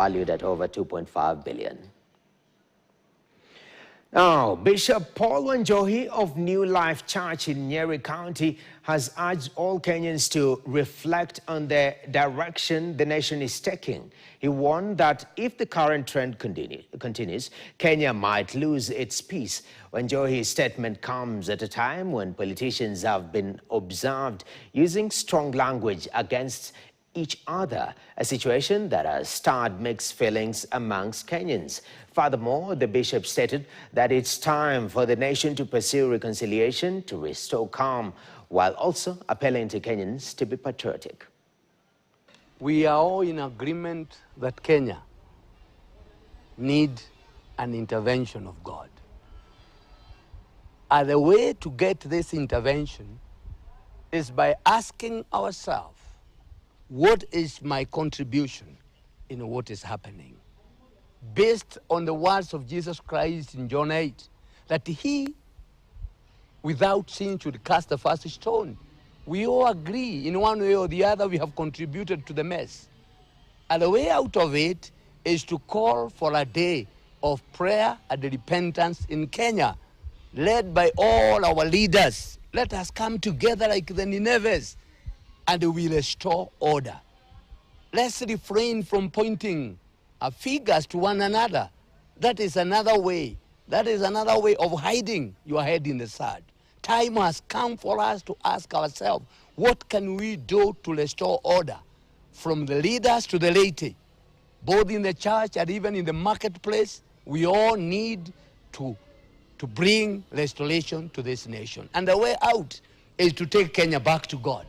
valued at over 2.5 billion. Now, Bishop Paul Wanjohi of Newlife Church in Nyeri County has urged all Kenyans to reflect on the direction the nation is taking. He warned that if the current trend continues, Kenya might lose its peace. Wanjohi's statement comes at a time when politicians have been observed using strong language against each other, a situation that has stirred mixed feelings amongst Kenyans. Furthermore, the bishop stated that it's time for the nation to pursue reconciliation to restore calm, while also appealing to Kenyans to be patriotic. We are all in agreement that Kenya needs an intervention of God. And the way to get this intervention is by asking ourselves, what is my contribution in what is happening? Based on the words of Jesus Christ in John 8, that he, without sin, should cast the first stone. We all agree, in one way or the other, we have contributed to the mess. And the way out of it is to call for a day of prayer and repentance in Kenya, led by all our leaders. Let us come together like the Nineves, and we restore order. Let's refrain from pointing fingers to one another. That is another way. That is another way of hiding your head in the sand. Time has come for us to ask ourselves, what can we do to restore order? From the leaders to the laity, both in the church and even in the marketplace, we all need to bring restoration to this nation. And the way out is to take Kenya back to God.